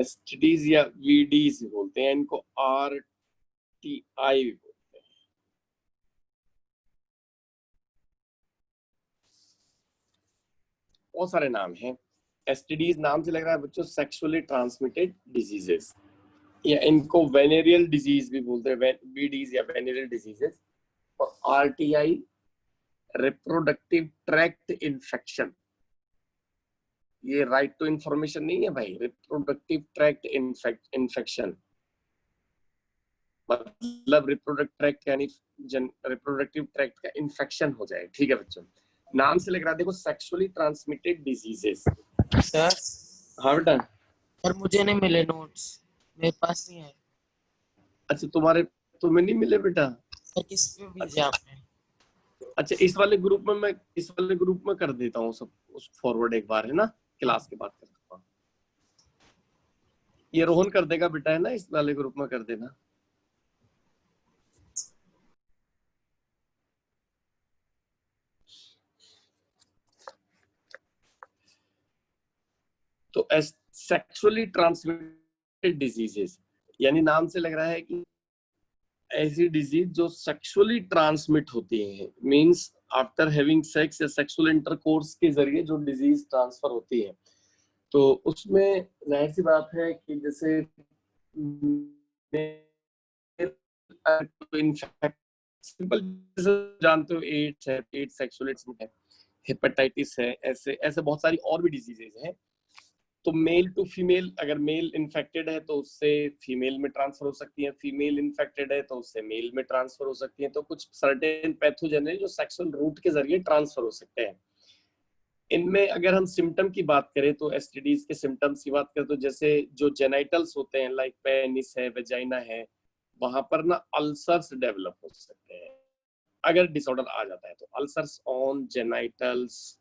STDs या वीडीज बोलते हैं, इनको आरटीआई भी बोलते हैं। बहुत सारे नाम हैं। एसटीडीज नाम से लग रहा है बच्चों सेक्सुअली ट्रांसमिटेड डिजीजेस, या इनको वेनेरियल डिजीज भी बोलते हैं, वीडीज या वेनेरियल डिजीजेस। और आरटीआई रिप्रोडक्टिव ट्रैक्ट इन्फेक्शन, ये राइट टू इंफॉर्मेशन नहीं है भाई, रिप्रोडक्टिव ट्रैक्ट इन्फेक्शन मतलब रिप्रोडक्टिव ट्रैक्ट यानी रिप्रोडक्टिव ट्रैक्ट का इन्फेक्शन हो जाए। ठीक है बच्चों, नाम से लग रहा है देखो सेक्सुअली ट्रांसमिटेड डिजीजेस। सर हाँ बेटा। सर मुझे नहीं मिले नोट्स, मेरे पास नहीं है। अच्छा तुम्हें नहीं मिले बेटा? सर किस पे भेजे आपने? अच्छा इस वाले ग्रुप में कर देता हूँ सब फॉरवर्ड एक बार, है ना, क्लास के बाद कर देता हूँ। ये रोहन कर देगा बेटा, है ना, इस वाले ग्रुप में कर देना। तो सेक्सुअली ट्रांसमिटेड डिजीजेस यानी नाम से लग रहा है कि ऐसी डिजीज जो सेक्सुअली ट्रांसमिट होती है, मींस आफ्टर हैविंग सेक्स या सेक्सुअल इंटरकोर्स के जरिए जो डिजीज ट्रांसफर होती है। तो उसमें जाहिर सी बात है कि जैसे सिंपल जानते हो एड्स है, एड्स सेक्सुअल है, हेपेटाइटिस है, ऐसे ऐसे बहुत सारी और भी डिजीजेज हैं। तो मेल टू फीमेल, अगर मेल इन्फेक्टेड है तो उससे फीमेल में ट्रांसफर हो सकती है, फीमेल इन्फेक्टेड है तो उससे मेल में ट्रांसफर हो सकती है। तो कुछ सर्टेन पैथोजन है जो सेक्सुअल रूट के जरिए ट्रांसफर हो सकते हैं। इनमें अगर हम सिम्टम की बात करें तो एसटीडीज के सिम्टम्स की बात करें तो जैसे जो जेनाइटल्स होते हैं लाइक पेनिस है, वेजाइना है, वहां पर ना अल्सर्स डेवलप हो सकते हैं अगर डिसऑर्डर आ जाता है। तो अल्सर्स ऑन जेनाइटल्स,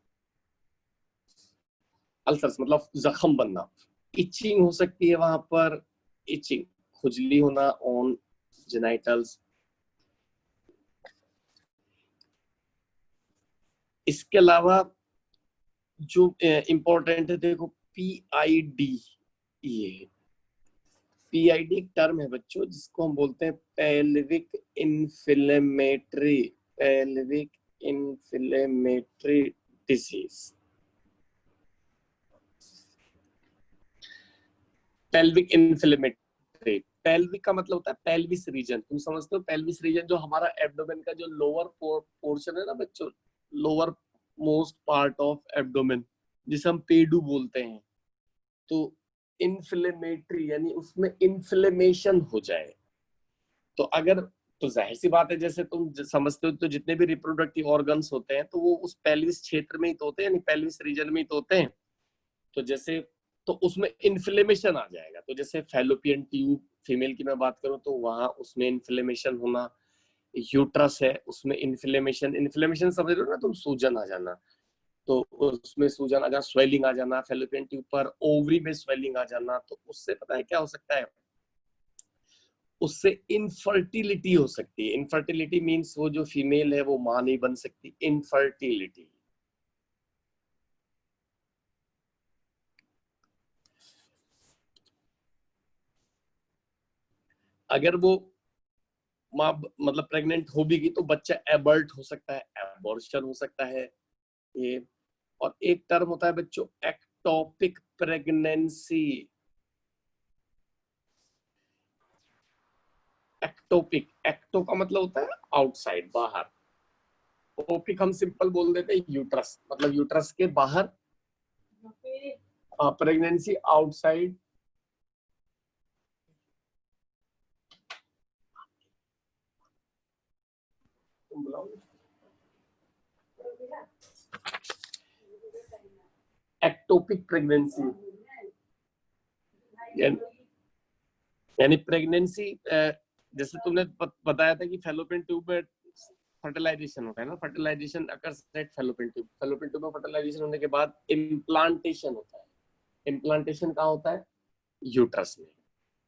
अल्सर्स मतलब जख्म बनना, इचिंग हो सकती है वहां पर, इचिंग खुजली होना ऑन जेनाइटल्स। इसके अलावा जो इंपॉर्टेंट है देखो पीआईडी, ये पीआईडी एक टर्म है बच्चों जिसको हम बोलते हैं pelvic inflammatory disease. Pelvic inflammatory, pelvic का मतलब होता है पेल्विस रीजन, तुम समझते हो पेल्विस रीजन जो हमारा एब्डोमेन का जो लोअर पोर्शन है ना बच्चों, lower most part of abdomen जिसे हम पेडू बोलते हैं। तो इन्फ्लेमेटरी यानी उसमें इन्फ्लेमेशन हो जाए। तो अगर, तो जाहिर सी बात है जैसे तुम समझते हो तो जितने भी रिप्रोडक्टिव ऑर्गन्स होते हैं तो वो उस पेल्विस क्षेत्र में ही तो होते हैं, यानी पेल्विस रीजन में ही तो होते हैं। तो जैसे तो उसमें इन्फ्लेमेशन आ जाएगा। तो जैसे फैलोपियन ट्यूब फीमेल की मैं बात करूं तो वहां उसमें इन्फ्लेमेशन होना, यूट्रस है उसमें इन्फ्लेमेशन समझ रहे हो ना तुम, सूजन आ जाना, तो उसमें सूजन आ जाना, स्वेलिंग आ जाना, फैलोपियन ट्यूब पर ओवरी में स्वेलिंग आ जाना। तो उससे पता है क्या हो सकता है, उससे इनफर्टिलिटी हो सकती है। इनफर्टिलिटी मींस वो जो फीमेल है वो मां नहीं बन सकती, इनफर्टिलिटी। अगर वो मां मतलब प्रेग्नेंट हो भी गई तो बच्चा एबर्ट हो सकता है, एबॉर्शन हो सकता है ये। और एक टर्म होता है बच्चों एक्टोपिक प्रेगनेंसी। एक्टोपिक, एक्टो का मतलब होता है आउटसाइड, बाहर, ओपिक हम सिंपल बोल देते हैं यूट्रस, मतलब यूट्रस के बाहर, प्रेगनेंसी आउटसाइड। एक्टोपिक प्रेगनेंसी यानी प्रेगनेंसी, जैसे तुमने बताया था कि फैलोपियन ट्यूब में फर्टिलाइजेशन होता है ना, fertilisation occurs at fallopian tube, fallopian tube में फर्टिलाइजेशन होने के बाद इम्प्लांटेशन होता है। इम्प्लांटेशन कहाँ होता है, यूट्रस में।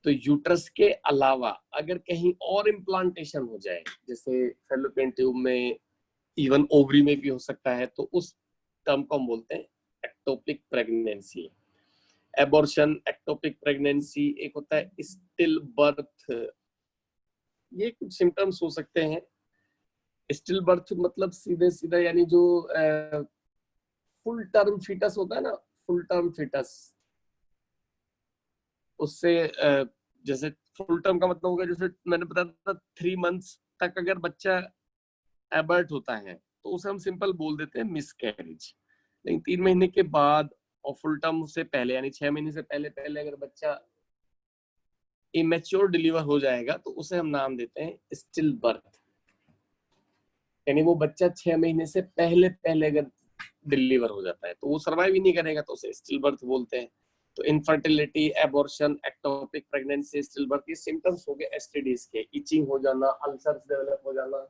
तो यूट्रस के अलावा अगर कहीं और इम्प्लांटेशन हो जाए, जैसे फैलोपियन ट्यूब में, इवन ओवरी में भी हो सकता है, तो उस टर्म को हम बोलते हैं ectopic pregnancy. Abortion, ectopic pregnancy, एक होता है स्टिल बर्थ। ये कुछ सिम्टम्स हो सकते हैं। स्टिल बर्थ मतलब सीधे सीधा यानी जो फुल टर्म फीटस होता है ना, फुल टर्म फीटस, उससे जैसे फुल टर्म का मतलब होगा, जैसे मैंने बताया था 3 मंथ्स तक अगर बच्चा एबर्ट होता है तो उसे हम सिंपल बोल देते हैं मिसकैरेज। लेकिन 3 महीने के बाद और फुल टर्म से पहले यानी 6 महीने से पहले पहले अगर बच्चा इमेच्योर डिलीवर हो जाएगा तो उसे हम नाम देते हैं स्टिल बर्थ। यानी वो बच्चा 6 महीने से पहले पहले अगर डिलीवर हो जाता है तो वो सर्वाइव ही नहीं करेगा तो उसे स्टिल बर्थ बोलते हैं। तो infertility, abortion, ectopic pregnancy, still birth, ये सिम्टम्स हो गए एसटीडीज के। इचिंग हो जाना, अल्सर्स डेवलप हो जाना।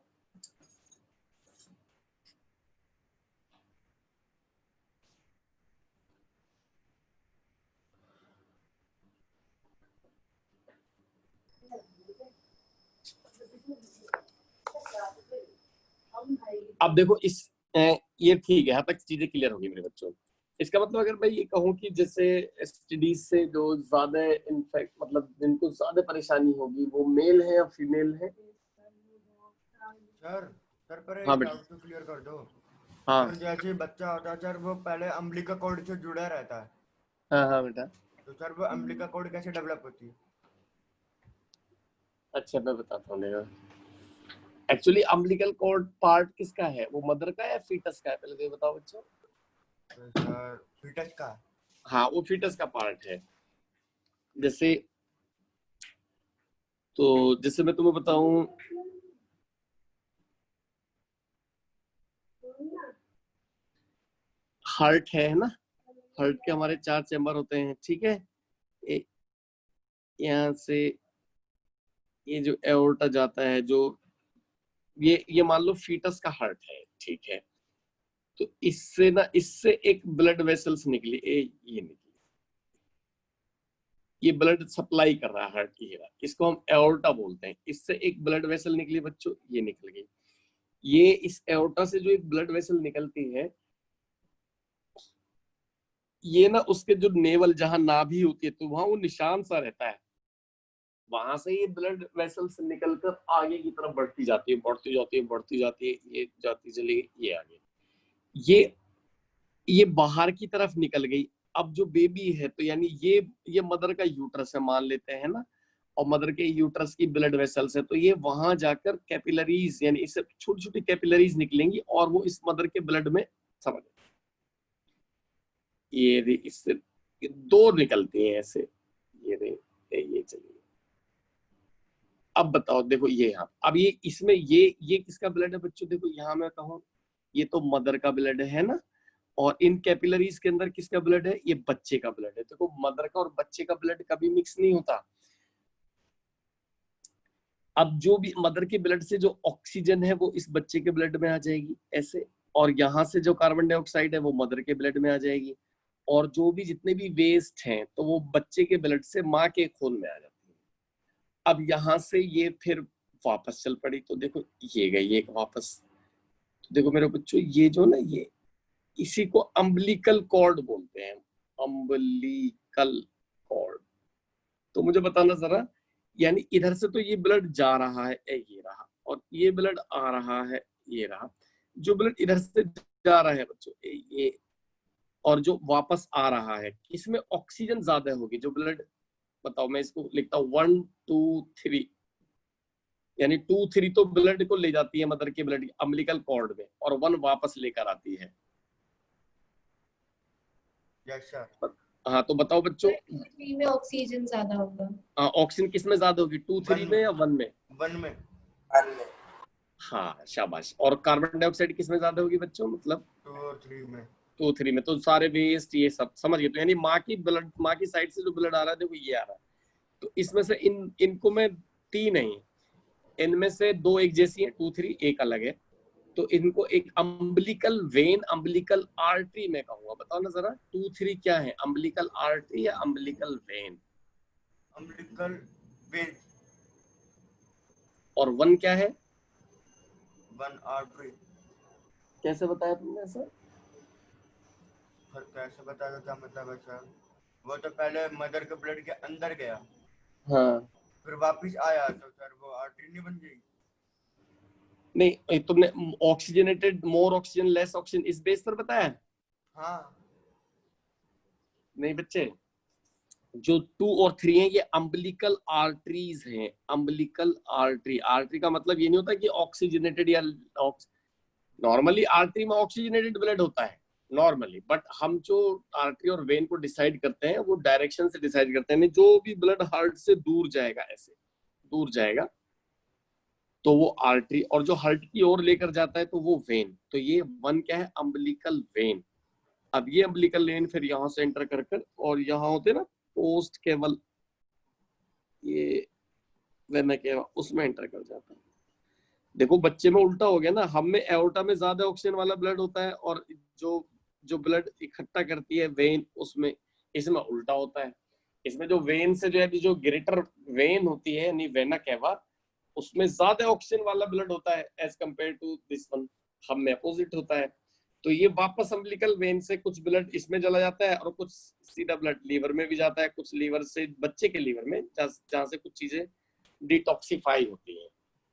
अब देखो ये ठीक है, यहाँ तक चीजें क्लियर होगी मेरे बच्चों। इसका मतलब अगर मैं ये कहूँ कि जैसे एसटीडी से जो ज्यादा इन्फेक्ट मतलब जिनको ज्यादा परेशानी होगी वो मेल है या फीमेल है? सर सर पर हाँ एक बेटा। डाउट तो क्लियर कर दो। हाँ सर जैसे बच्चा होता है सर वो पहले अम्बिलिका कॉर्ड से जुड़ा रहता है, हाँ हाँ बेटा। तो सर वो अम्बिलिका कॉर्ड कैसे डेवलप होती है? अच्छा मैं बताता हूँ। एक्चुअली अम्बिलिकल कॉर्ड पार्ट किसका है, वो मदर का या फीटस का है, पहले तो ये बताओ बच्चों। तो सर फीटस का। हाँ वो फीटस का पार्ट है। जैसे तो जैसे मैं तुम्हें बताऊं, हार्ट है ना, हार्ट के हमारे 4 चैम्बर होते हैं, ठीक है। यहाँ से ये जो एओर्टा जाता है, जो ये मान लो फीटस का हार्ट है, ठीक है। तो इससे ना, इससे एक ब्लड वेसल्स निकली, ये निकली, ये ब्लड सप्लाई कर रहा है हार्ट की, इसको हम एओर्टा बोलते हैं। इससे एक ब्लड वेसल निकली बच्चों, ये निकल गई। ये इस एओर्टा से जो एक ब्लड वेसल निकलती है, ये ना उसके जो नेवल जहां नाभि होती है तो वहां वो निशान सा रहता है, वहां से ये ब्लड वेसल्स निकलकर आगे की तरफ बढ़ती जाती है, बढ़ती जाती है, बढ़ती जाती है, ये जाती चली गई, ये आगे, ये बाहर की तरफ निकल गई। अब जो बेबी है तो यानी ये मदर का यूट्रस है मान लेते हैं ना, और मदर के यूट्रस की ब्लड वेसल्स है, तो ये वहां जाकर कैपिलरीज यानी इससे छोटी छोटी कैपिलरीज निकलेंगी और वो इस मदर के ब्लड में समझ, ये इससे दो निकलती हैं ऐसे, ये चलिए। अब बताओ, देखो ये यहाँ, अब ये इसमें ये किसका ब्लड है बच्चों? देखो यहाँ मैं कहूँ ये तो मदर का ब्लड है ना, और इन कैपिलरीज के अंदर किसका ब्लड है? ये बच्चे का ब्लड है। देखो मदर का और बच्चे का ब्लड कभी मिक्स नहीं होता। अब जो भी मदर के ब्लड से जो ऑक्सीजन है वो इस बच्चे के ब्लड में आ जाएगी ऐसे, और यहाँ से जो कार्बन डाइऑक्साइड है वो मदर के ब्लड में आ जाएगी, और जो भी जितने भी वेस्ट हैं तो वो बच्चे के ब्लड से माँ के खून में आ जाती है। अब यहाँ से ये फिर वापस चल पड़ी, तो देखो ये गई एक वापस। तो देखो मेरे बच्चों, ये जो ना, ये इसी को अम्बिलिकल कॉर्ड बोलते हैं, अम्बिलिकल कॉर्ड। तो मुझे बताना जरा, यानी इधर से तो ये ब्लड जा रहा है, ये रहा, और ये ब्लड आ रहा है, ये रहा। जो ब्लड इधर से जा रहा है बच्चों, ये, और जो वापस आ रहा है, इसमें ऑक्सीजन ज्यादा होगी। जो ब्लड, बताओ मैं इसको लिखता हूँ 1 2 3, यानी 2 3 तो ब्लड को ले जाती है मदर के ब्लड अम्बिलिकल कॉर्ड में, और 1 वापस लेकर आती है। Yes sir. हाँ तो बताओ बच्चों, 3 में ऑक्सीजन ज्यादा होगा। ऑक्सीजन किस में ज्यादा होगी, 2 3 में या 1 में? 1 में। हाँ शाबाश। और कार्बन डाइऑक्साइड किस में ज्यादा होगी बच्चों, मतलब 2 और 3 में। 2 3 में। तो सारे वेस्ट ये सब समझ गए। तो यानी माँ की ब्लड, माँ की साइड से जो ब्लड आ रहा है देखो ये आ रहा है, तो इसमें से इनको मैं 3 नहीं, इनमें से 2 एक जैसी है, 2 3 एक अलग है। तो इनको एक अम्बिलिकल वेन, अम्बिलिकल आर्टरी में कहूंगा। बताओ ना जरा 2 3 क्या है, अम्बिलिकल आर्टरी या अम्बिलिकल वेन? Umbilical when. और 1 क्या है? 1 आर्टरी। कैसे बताया तुमने सर? सर कैसे बता दो, क्या मतलब है सर? वो तो पहले मदर के ब्लड के अंदर गया, हाँ फिर वापस आया, तो सर वो आर्टरी नहीं बन जाएगी? नहीं, तुमने ऑक्सीजनेटेड, मोर ऑक्सीजन, लेस ऑक्सीजन, इस बेस पर बताया? हाँ नहीं बच्चे, जो 2 और 3 है ये अम्बिलिकल आर्टरीज हैं। अम्बिलिकल आर्टरी, आर्टरी का मतलब ये नहीं होता कि ऑक्सीजनेटेड या नॉर्मली आर्टरी में ऑक्सीजनेटेड ब्लड होता है नॉर्मली, बट हम जो आर्टरी और वेन को डिसाइड करते हैं वो डायरेक्शन से डिसाइड करते हैं। जो भी ब्लड हार्ट से दूर जाएगा, ऐसे दूर जाएगा, तो वो आर्टरी, और जो हार्ट की ओर लेकर जाता है तो वो वेन। तो ये वन क्या है? Umbilical when. अब ये अम्बिलिकल वेन फिर यहाँ से एंटर कर कर, और यहाँ होते ना पोस्ट केवल, ये वेना केवल, उसमें एंटर कर जाता है। देखो बच्चे में उल्टा हो गया ना, हम में एओर्टा में ज्यादा ऑक्सीजन वाला ब्लड होता है, और जो जो ब्लड इकट्ठा करती है वेन, उसमें, इसमें उल्टा होता है। इसमें जो वेन से जो है, जो ग्रेटर वेन होती है यानी वेना केवा, उसमें ज्यादा ऑक्सीजन वाला ब्लड होता है as compared to this one. हम में अपोजिट होता है। तो ये वापस अम्बिलिकल वेन से कुछ ब्लड इसमें चला जाता है, और कुछ सीधा ब्लड लीवर में भी जाता है, कुछ लीवर से बच्चे के लीवर में, जहाँ से कुछ चीजें डिटॉक्सिफाई होती है।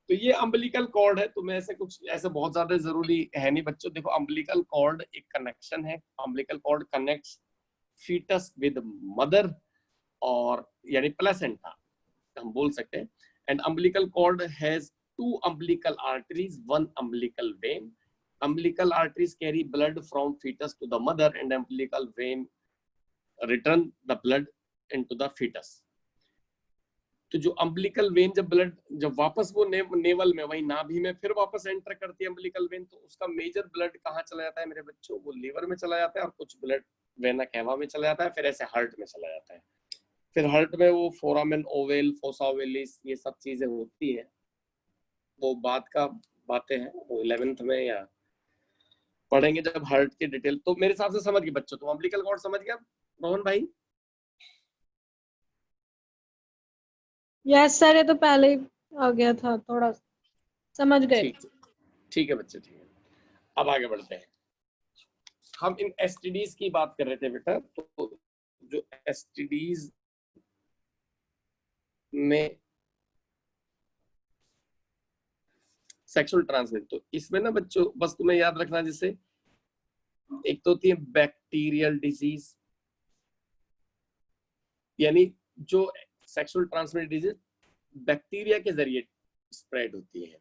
तो ये अम्बिलिकल कॉर्ड है। तुम्हें ऐसे कुछ ऐसे बहुत ज्यादा जरूरी है नहीं बच्चों। देखो अम्बिलिकल कॉर्ड एक कनेक्शन है। Umbilical cord connects foetus with mother, और यानी प्लेसेंटा हम बोल सकते हैं। And umbilical cord has 2 umbilical arteries, 1 umbilical vein. Umbilical arteries carry blood from fetus to the mother, and umbilical vein return the blood into the fetus. तो जो umbilical when जब वापस वो नेवल में, वही नाभि में फिर वापस एंटर करती है अम्बिलिकल वेन, तो उसका मेजर ब्लड कहाँ चला जाता है मेरे बच्चों? वो लीवर में चला जाता है, और कुछ ब्लड वेना केवा में चला जाता है, फिर ऐसे हार्ट में चला जाता है। फिर हार्ट में वो फोरामेन ओवेल, फोसा ओवेलिस, ये सब चीजें होती है। वो बाद का बातें हैं, वो 11th में या पढ़ेंगे जब हार्ट की डिटेल। तो मेरे हिसाब से समझ गए बच्चों, तो अम्बिलिकल कॉर्ड समझ गया रोहन भाई? यस सर, ये तो पहले ही आ गया था, थोड़ा समझ गए। ठीक, ठीक है बच्चे, ठीक है। अब आगे बढ़ते हैं। हम इन एसटीडीज की बात कर रहे थे बेटा। तो जो एसटीडीज में सेक्सुअल ट्रांसमिट, तो इसमें ना बच्चों बस तुम्हें याद रखना, जैसे एक तो होती है बैक्टीरियल डिजीज, यानी जो सेक्सुअल ट्रांसमिट डिजीज बैक्टीरिया के जरिए स्प्रेड होती है,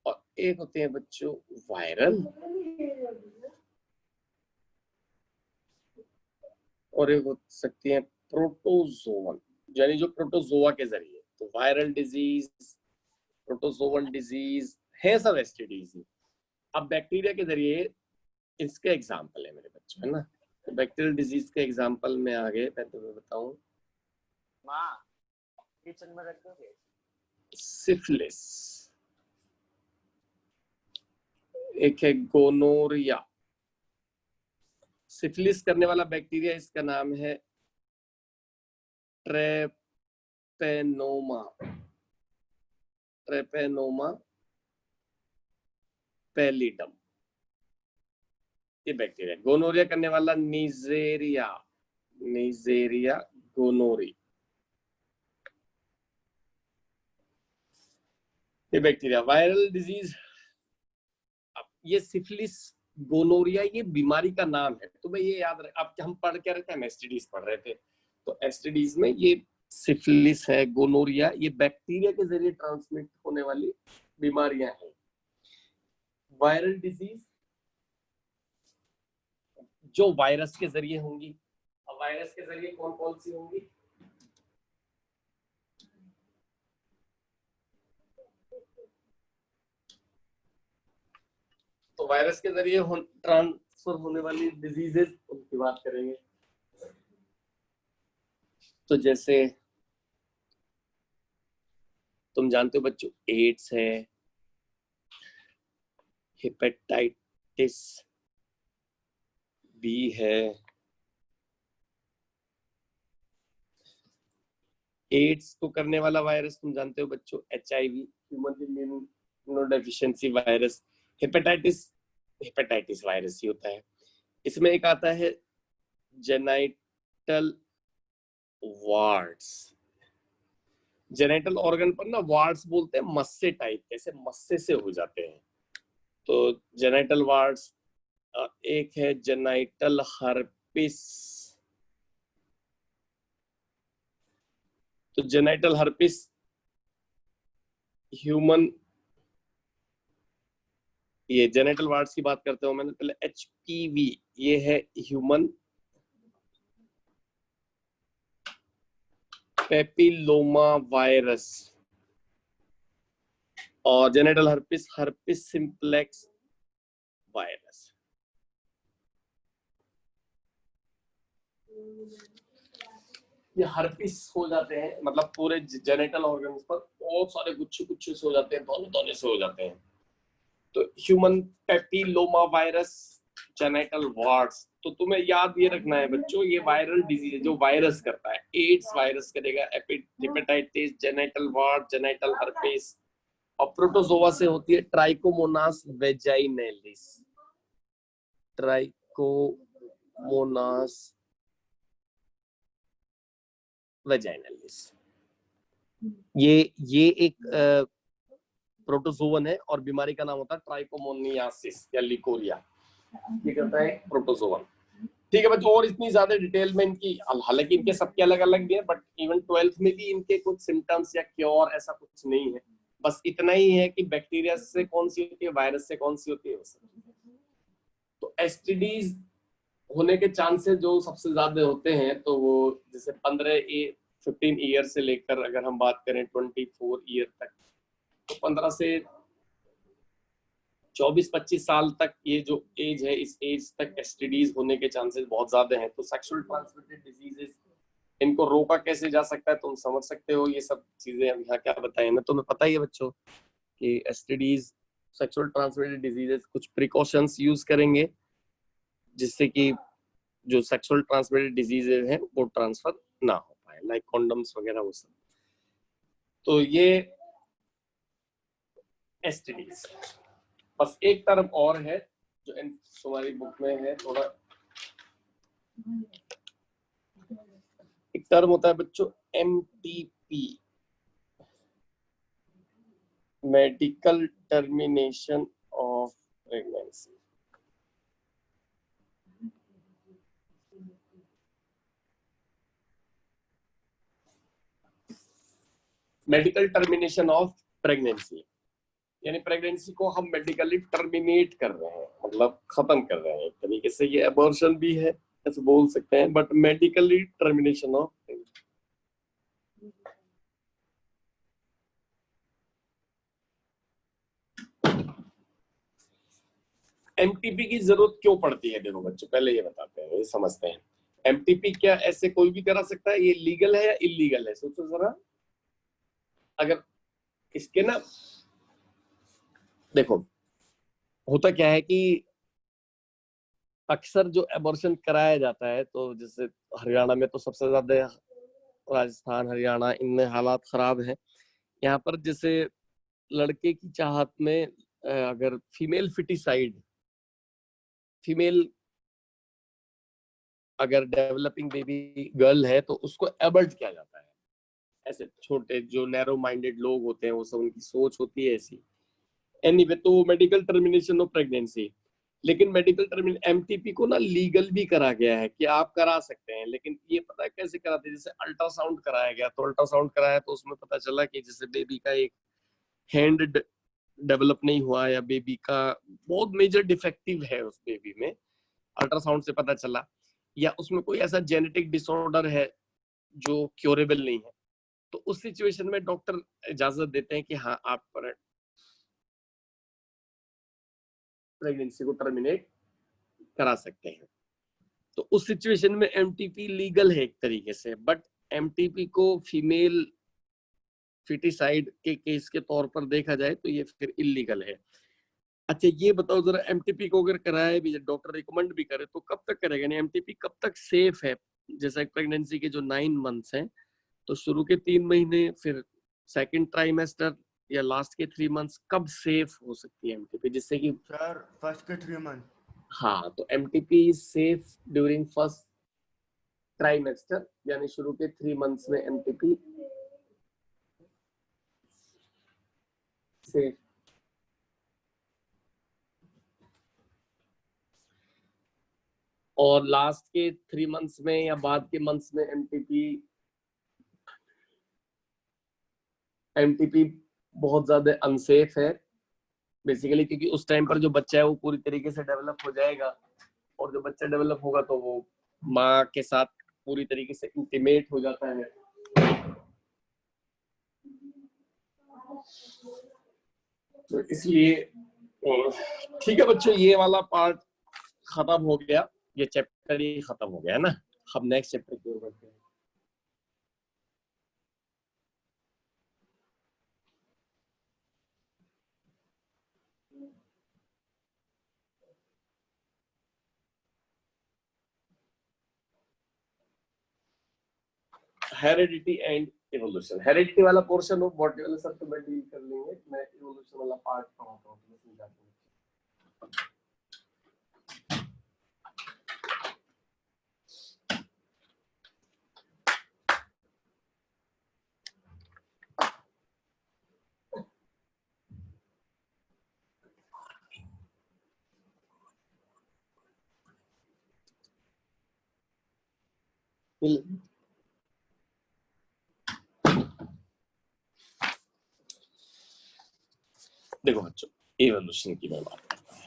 और एक होते हैं बच्चों वायरल, और एक हो सकती है प्रोटोजोवन, यानी जो प्रोटोजोआ के जरिए। तो वायरल डिजीज, प्रोटोजोवन डिजीज है सब एसटीडीज ही। अब बैक्टीरिया के जरिए इसके एग्जाम्पल है मेरे बच्चों, है ना। तो बैक्टीरियल डिजीज के एग्जाम्पल में आगे मैं तुम्हें बताऊं, किचन में रख दोगे? सिफिलिस, एक है गोनोरिया। सिफिलिस करने वाला बैक्टीरिया, इसका नाम है ट्रेपेनोमा, ट्रेपेनोमा पैलिडम, ये बैक्टीरिया। गोनोरिया करने वाला नीजेरिया, नीजेरिया गोनोरी, ये बैक्टीरिया। वायरल डिजीज, ये सिफिलिस, गोनोरिया, ये बीमारी का नाम है। तुम्हें ये याद रख, अब हम पढ़ क्या रहे थे? हम एसटीडीज पढ़ रहे थे। तो एसटीडीज में ये सिफिलिस है, गोनोरिया, ये बैक्टीरिया के जरिए ट्रांसमिट होने वाली बीमारियां हैं। वायरल डिजीज जो वायरस के जरिए होंगी। अब वायरस के जरिए कौन कौन सी होंगी? तो वायरस के जरिए ट्रांसफर होने वाली डिजीजेस, उनकी बात करेंगे। तो जैसे तुम जानते हो बच्चों, एड्स है, हेपेटाइटिस बी है, एड्स को करने वाला वायरस तुम जानते हो बच्चों, HIV, human immunodeficiency virus. Hepatitis, hepatitis virus ही होता है। इसमें एक आता है जेनाइटल वार्ड्स। जेनेटल ऑर्गन पर ना वार्ड्स बोलते हैं मस्से टाइप, ऐसे मस्से से हो जाते हैं। तो जेनेटल वार्ड्स, एक है जेनाइटल हर्पिस। तो जेनाइटल हर्पिस ह्यूमन, ये जेनेटल वार्ड्स की बात करते हो मैंने पहले, HPV ये है ह्यूमन पेपिलोमा वायरस, और genital herpes herpes simplex virus. ये हर्पिस हो जाते हैं, मतलब पूरे जेनेटल ऑर्गन्स पर बहुत सारे गुच्छे गुच्छे से हो जाते हैं, दोनों दोनों से हो जाते हैं। तो human papilloma virus, genital warts. तो तुम्हें याद ये रखना है बच्चों, ये वायरल डिजीज है जो वायरस करता है। एड्स वायरस करेगा, hepatitis, genital ward, genital herpes. और प्रोटोजोआ से होती है ट्राइकोमोनास वेजाइनैलिस, ट्राइकोमोनास वेजाइनैलिस। ये एक प्रोटोजोवन है और बीमारी का नाम होता है ट्राइकोमोनियासिस या लिकोरिया। ये करता है प्रोटोजोवन। ठीक है बच्चों, और इतनी ज्यादा डिटेल में इनकी, हालांकि इनके सबके अलग अलग भी है, बट इवन 12th में भी इनके कुछ सिम्टम्स या क्योर ऐसा कुछ नहीं है। बस इतना ही है कि बैक्टीरिया से कौन सी होती है, वायरस से कौन सी होती है। तो एसटीडीज होने के चांसेस जो सबसे ज्यादा होते हैं, तो वो जैसे 15 ईयर से लेकर अगर हम बात करें 24 ईयर तक, तो 15 से 24-25 साल तक ये जो एज है, इस एज तक एसटीडीज होने के चांसेस बहुत ज्यादा हैं। तो सेक्सुअल ट्रांसमिटेड डिजीजेस, इनको रोका कैसे जा सकता है, तुम समझ सकते हो। ये सब चीजें अब यहाँ क्या बताएं ना, तुम्हें पता ही है बच्चों कि एसटीडीज, सेक्सुअल ट्रांसमिटेड डिजीजेस, कुछ प्रिकॉशंस यूज करेंगे जिससे कि जो सेक्सुअल ट्रांसमिटेड डिजीजेस हैं वो ट्रांसफर ना हो पाए, लाइक कॉन्डम्स वगैरह वो सब। तो ये एसटीडीज। बस एक टर्म और है जो तुम्हारी बुक में है, थोड़ा एक टर्म होता है बच्चों MTP, medical termination of pregnancy. Medical termination of pregnancy यानी प्रेगनेंसी को हम मेडिकली टर्मिनेट कर रहे हैं, मतलब खत्म कर रहे हैं। एक तरीके से ये अबॉर्शन भी है, ऐसे बोल सकते हैं, but medically termination of. MTP की जरूरत क्यों पड़ती है? देखो बच्चों, पहले ये बताते हैं, ये समझते हैं। एमटीपी क्या ऐसे कोई भी करा सकता है? ये लीगल है या इलीगल है? सोचो जरा। अगर इसके ना, देखो होता क्या है कि अक्सर जो एबॉर्शन कराया जाता है, तो जैसे हरियाणा में तो सबसे ज्यादा, राजस्थान, हरियाणा, इनमें हालात खराब हैं। यहाँ पर जैसे लड़के की चाहत में अगर फीमेल फिटिसाइड, फीमेल अगर डेवलपिंग बेबी गर्ल है तो उसको एबर्ट किया जाता है। ऐसे छोटे जो नैरो माइंडेड लोग होते हैं, वो सब, उनकी सोच होती है ऐसी। एनीवे, तो मेडिकल टर्मिनेशन ऑफ प्रेगनेंसी। लेकिन मेडिकल टर्मिनेशन एमटीपी को ना लीगल भी करा गया है कि आप करा सकते हैं। लेकिन ये पता है कैसे कराते हैं? जैसे अल्ट्रासाउंड कराया गया, तो अल्ट्रासाउंड कराया तो उसमें पता चला कि जैसे बेबी का एक हैंड डेवलप नहीं हुआ, या बेबी का बहुत मेजर डिफेक्टिव है उस बेबी में, अल्ट्रासाउंड से पता चला, या उसमें कोई ऐसा जेनेटिक डिसऑर्डर है जो क्योरेबल नहीं है, तो उस सिचुएशन में डॉक्टर इजाजत देते हैं कि हाँ, आप प्रेगनेंसी को टर्मिनेट करा सकते हैं। तो उस सिचुएशन में एमटीपी लीगल है एक तरीके से, बट एमटीपी को फीमेल फिटिसाइड के केस के तौर पर देखा जाए तो ये फिर इलीगल है। अच्छा ये बताओ जरा, एमटीपी को अगर कराए भी, डॉक्टर रिकमेंड भी करे, तो कब तक करेगा? नहीं, एमटीपी कब तक सेफ है? जैसे प्रेगनेंसी के जो 9 मंथ्स हैं, तो शुरू के 3 महीने, फिर सेकंड ट्राइमेस्टर या लास्ट के 3 मंथ्स, कब सेफ हो सकती है एमटीपी? जिससे कि सर फर्स्ट के 3 मंथ। हाँ, तो MTP is safe during first trimester यानी शुरू के 3 मंथ्स में एमटीपी से और लास्ट के 3 मंथ्स में या बाद के मंथ्स में एमटीपी बहुत ज्यादा अनसेफ है बेसिकली, क्योंकि उस टाइम पर जो बच्चा है वो पूरी तरीके से डेवलप हो जाएगा, और जो बच्चा डेवलप होगा तो वो माँ के साथ पूरी तरीके से इंटीमेट हो जाता है। तो इसलिए ठीक है बच्चों, ये वाला पार्ट खत्म हो गया, ये चैप्टर ही खत्म हो गया है ना। हम नेक्स्ट चैप्टर की ओर बढ़ते हैं। Heredity and evolution. हेरिडिटी वाला पोर्शन ऑफ बॉडी वाले सब तो मैं डील कर लेंगे, मैं इवोल्यूशन वाला पार्ट पढ़ाता हूँ, मैं समझाता हूँ। देखो बच्चों, इवोल्यूशन की मैं बात करता हूँ।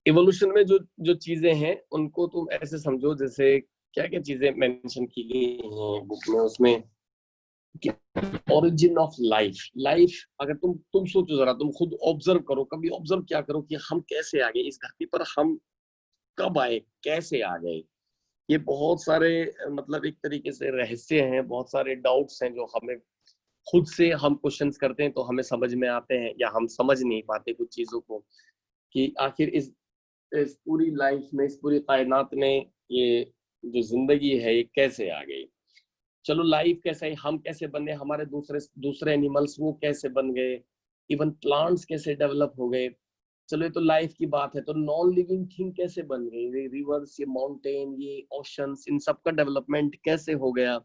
इवोल्यूशन में जो जो चीजें हैं उनको तुम ऐसे समझो जैसे क्या क्या चीजें मेंशन की गई हैं बुक में, उसमें ओरिजिन ऑफ लाइफ। लाइफ अगर तुम सोचो जरा, तुम खुद ऑब्जर्व करो, कभी ऑब्जर्व क्या करो कि हम कैसे आ गए इस धरती पर, हम कब आए, कैसे आ गए। ये बहुत सारे मतलब एक तरीके से रहस्य हैं, बहुत सारे डाउट्स हैं जो हमें खुद से हम क्वेश्चंस करते हैं तो हमें समझ में आते हैं, या हम समझ नहीं पाते कुछ चीजों को कि आखिर इस पूरी लाइफ में, इस पूरी कायनात में ये जो जिंदगी है ये कैसे आ गई। चलो लाइफ कैसे है, हम कैसे बने, हमारे दूसरे एनिमल्स वो कैसे बन गए, इवन प्लांट्स कैसे डेवलप हो गए। चलो ये तो लाइफ की बात है, तो नॉन लिविंग थिंग कैसे बन गई, ये रिवर्स, ये माउंटेन, ये ओशंस, इन सब का डेवलपमेंट कैसे हो गया।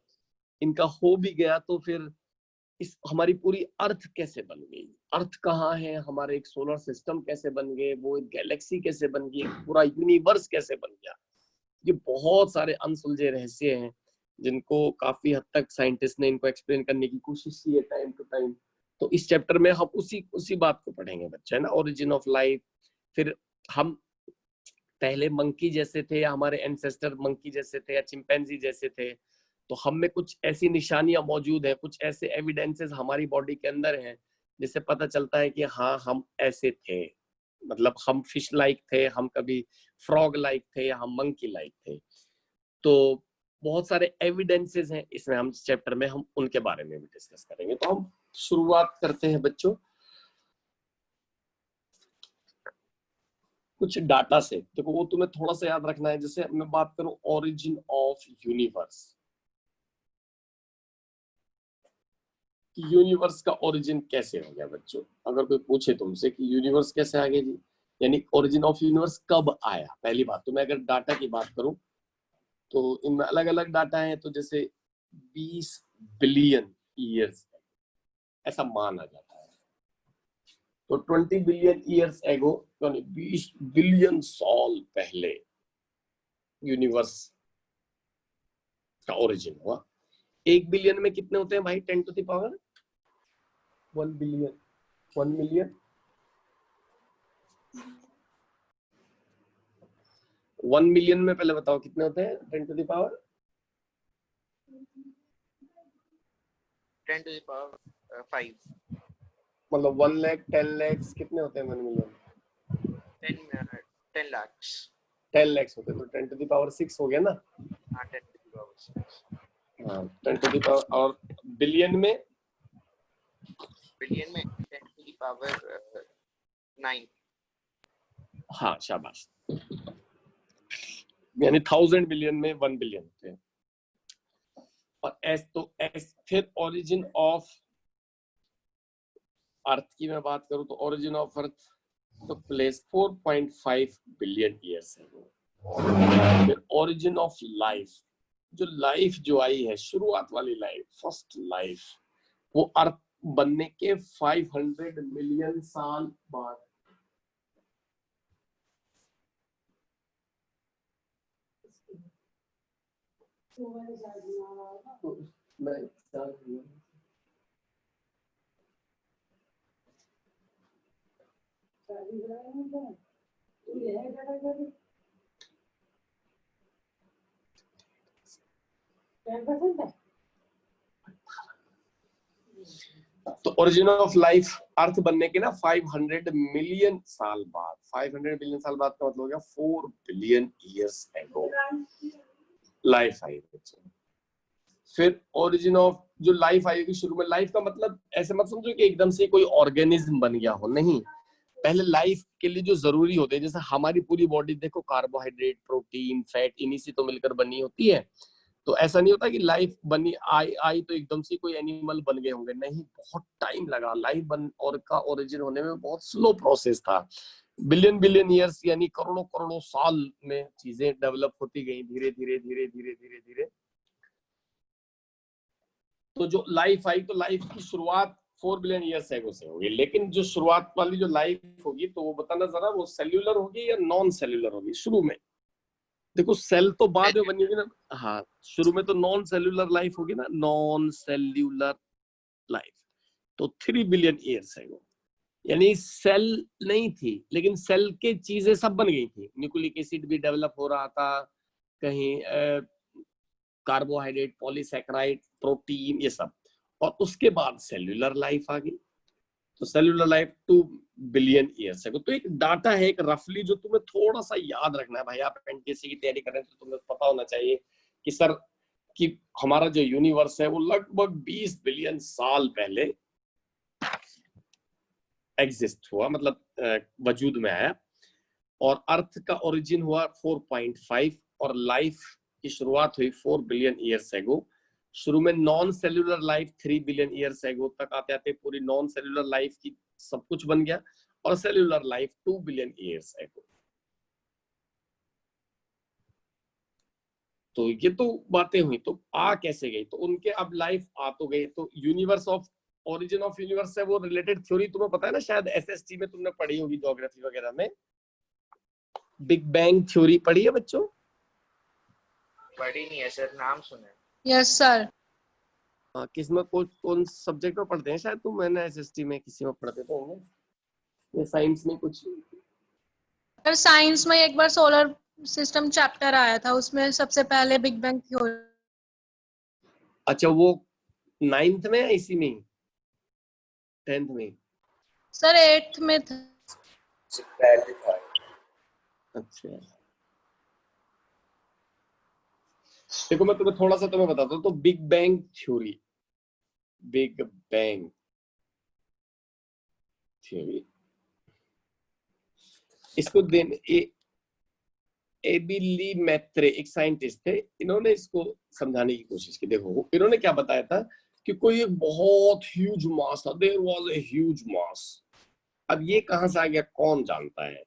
इनका हो भी गया तो फिर इस हमारी पूरी अर्थ कैसे बन गई, अर्थ कहाँ है, हमारे एक सोलर सिस्टम कैसे बन गए, वो एक गैलेक्सी कैसे बन गई, पूरा यूनिवर्स कैसे बन गया। ये बहुत सारे अनसुलझे रहस्य हैं जिनको काफी हद तक साइंटिस्ट ने इनको एक्सप्लेन करने की कोशिश की है टाइम टू टाइम। तो इस चैप्टर में हम उसी बात को पढ़ेंगे बच्चे, है ना, ओरिजिन ऑफ लाइफ। फिर हम पहले मंकी जैसे थे, या हमारे एंसेस्टर मंकी जैसे थे या चिंपैंजी जैसे थे, तो हम में कुछ ऐसी निशानियां मौजूद हैं, कुछ ऐसे एविडेंसेस हमारी बॉडी के अंदर हैं जिससे पता चलता है कि हाँ हम ऐसे थे, मतलब हम फिश लाइक थे, हम कभी फ्रॉग लाइक थे, या हम मंकी लाइक थे। तो बहुत सारे एविडेंसेस हैं इसमें, हम चैप्टर में हम उनके बारे में भी डिस्कस करेंगे। तो हम शुरुआत करते हैं बच्चों कुछ डाटा से। देखो वो तुम्हें थोड़ा सा याद रखना है। जैसे मैं बात करूं ओरिजिन ऑफ यूनिवर्स, यूनिवर्स का ओरिजिन कैसे हो गया बच्चों। अगर कोई पूछे तुमसे कि यूनिवर्स कैसे आ गया जी, यानी ओरिजिन ऑफ यूनिवर्स कब आया, पहली बात तो मैं अगर डाटा की बात करूं तो इनमें अलग अलग डाटा है। तो जैसे 20 बिलियन ईयर्स ऐसा माना जाता है, तो 20 बिलियन ईयर्स एगो, यानी 20 बिलियन साल पहले यूनिवर्स का ओरिजिन हुआ। 1 बिलियन में कितने होते हैं भाई, 10 to the power 1 billion, 1 million, 1 million में पहले बताओ कितने होते हैं 10 to the power 10 to the power 5. मतलब 1 लाख 10 लाख कितने होते हैं 1 मिलियन, 10 lakhs. 10 लाख होते हैं, तो 10 टू द पावर 6 हो गया ना। 10 to the power 6. हाँ 10 टू द पावर, और बिलियन में Billion में 10 to the power 9. हाँ शाबाश, यानी 1000 बिलियन में 1 बिलियन होते हैं। और एस तो एस फिर ओरिजिन ऑफ अर्थ की मैं बात करूं तो ओरिजिन ऑफ अर्थ तो प्लेस 4.5 बिलियन ईयर्स है। फिर ओरिजिन ऑफ लाइफ, जो लाइफ जो आई है शुरुआत वाली लाइफ, फर्स्ट लाइफ, वो अर्थ बनने के 500 मिलियन साल बाद। तो ओरिजिन ऑफ लाइफ अर्थ बनने के ना 500 मिलियन साल बाद, 500 मिलियन साल बाद का मतलब हो गया 4 billion years ago life I. फिर ओरिजिन ऑफ जो लाइफ आएगी शुरू में, लाइफ का मतलब ऐसे मत समझो कि एकदम से कोई ऑर्गेनिज्म बन गया हो, नहीं। पहले लाइफ के लिए जो जरूरी होते हैं, जैसे हमारी पूरी बॉडी देखो कार्बोहाइड्रेट, प्रोटीन, फैट इन्हीं से तो मिलकर बनी होती है। तो ऐसा नहीं होता कि लाइफ बनी आई तो एकदम से कोई एनिमल बन गए होंगे, नहीं, बहुत टाइम लगा। लाइफ बन और का ओरिजिन होने में बहुत स्लो प्रोसेस था। बिलियन बिलियन ईयर्स यानी करोड़ों करोड़ों साल में चीजें डेवलप होती गई धीरे धीरे धीरे धीरे धीरे धीरे। तो जो लाइफ आई तो लाइफ की शुरुआत 4 बिलियन ईयर्स एगो से होगी, लेकिन जो शुरुआत वाली जो लाइफ होगी तो वो बताना जरा, वो सेल्यूलर होगी या नॉन सेल्यूलर होगी? शुरू में देखो सेल तो बाद में बनी होगी ना, हाँ, शुरू में तो नॉन सेल्यूलर लाइफ होगी ना, नॉन सेल्यूलर लाइफ। तो 3 बिलियन ईयर्स है वो, यानी सेल नहीं थी लेकिन सेल के चीजें सब बन गई थी। न्यूक्लिक एसिड भी डेवलप हो रहा था, कहीं कार्बोहाइड्रेट, पॉलीसैकेराइड, प्रोटीन, ये सब। और उसके बाद सेल्यूलर लाइफ आ गई। तो सेल्यूलर लाइफ 2 बिलियन ईयर्स है। तो एक डाटा है, एक रफली, जो तुम्हें थोड़ा सा याद रखना है। भाई आप एनटीएससी की तैयारी कर रहे हैं तो तुम्हें पता होना चाहिए कि सर कि हमारा जो यूनिवर्स है वो लगभग 20 बिलियन साल पहले एग्जिस्ट हुआ, मतलब वजूद में आया। और अर्थ का ओरिजिन हुआ 4.5 और लाइफ की शुरुआत हुई 4 बिलियन ईयर्स एगो। शुरू में non cellular life 3 billion years ago तक आते आते पूरी नॉन सेल्यूलर लाइफ की सब कुछ बन गया, और cellular life 2 billion years ago. तो ये तो बातें हुई, तो आ कैसे गई? तो उनके अब लाइफ आ तो गई। तो universe of origin of universe है वो रिलेटेड थ्योरी तुम्हें पता है ना, शायद एसएसटी में तुमने पढ़ी होगी, ज्योग्राफी वगैरह में। बिग बैंग थ्योरी पढ़ी है बच्चों? पढ़ी नहीं है सर, नाम सुना है। Yes sir. हाँ, किसमें कौन सब्जेक्ट में पढ़ते हैं? शायद तुम, मैंने एसएसटी में किसी में पढ़ते तो होंगे, या साइंस में कुछ। सर साइंस में एक बार सोलर सिस्टम चैप्टर आया था, उसमें सबसे पहले बिग बैंग थ्योरी। अच्छा, वो 9th में या इसी में 10th में? सर 8th में था। अच्छा, देखो मैं तुम्हें थोड़ा सा बताता हूँ। तो big bang theory, big bang theory, इसको देने एबिली मैत्रे एक साइंटिस्ट थे, इन्होंने इसको समझाने की कोशिश की। देखो इन्होंने क्या बताया था कि कोई एक बहुत ह्यूज मास था, देयर वाज ए ह्यूज मास। अब ये कहां से आ गया कौन जानता है,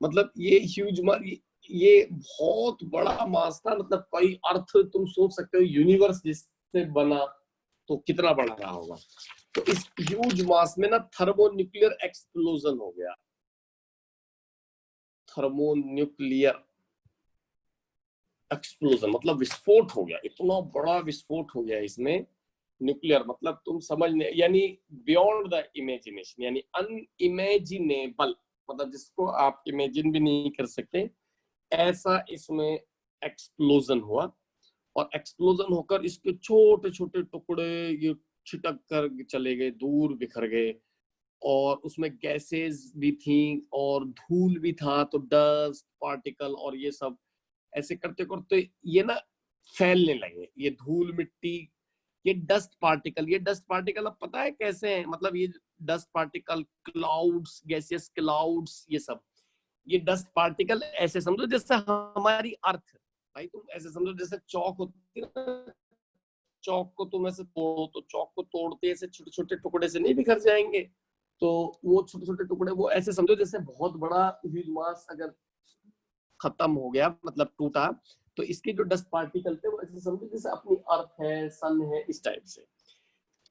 मतलब ये ह्यूज मास, ये बहुत बड़ा मास था। मतलब कई अर्थ तुम सोच सकते हो, यूनिवर्स जिससे बना तो कितना बड़ा रहा होगा। तो इस ह्यूज मास में ना थर्मोन्यूक्लियर एक्सप्लोजन हो गया। थर्मोन्यूक्लियर एक्सप्लोजन मतलब विस्फोट हो गया, इतना बड़ा विस्फोट हो गया इसमें। न्यूक्लियर मतलब तुम समझने, यानी बियॉन्ड द इमेजिनेशन, यानी अनइमेजिनेबल, मतलब जिसको आप इमेजिन भी नहीं कर सकते, ऐसा इसमें एक्सप्लोजन हुआ। और एक्सप्लोजन होकर इसके छोटे छोटे टुकड़े ये छिटक कर चले गए, दूर बिखर गए। और उसमें गैसेस भी थी और धूल भी था, तो डस्ट पार्टिकल और ये सब ऐसे करते करते ये ना फैलने लगे, ये धूल मिट्टी, ये डस्ट पार्टिकल अब पता है कैसे हैं? मतलब ये dust particle, clouds, gaseous clouds, ये सब, ये डस्ट पार्टिकल ऐसे समझो जैसे हमारी अर्थ, भाई तुम ऐसे समझो जैसे चौक होती है ना, चौक को तुम ऐसे तोड़ो तो चौक को तोड़ते ऐसे छोटे छोटे टुकड़े से नहीं बिखर जाएंगे। तो वो छोटे छोटे टुकड़े वो ऐसे समझो जैसे बहुत बड़ा ह्यूज मास अगर खत्म हो गया मतलब टूटा, तो इसके जो डस्ट पार्टिकल थे वो ऐसे समझो जैसे अपनी अर्थ है, सन है, इस टाइप से।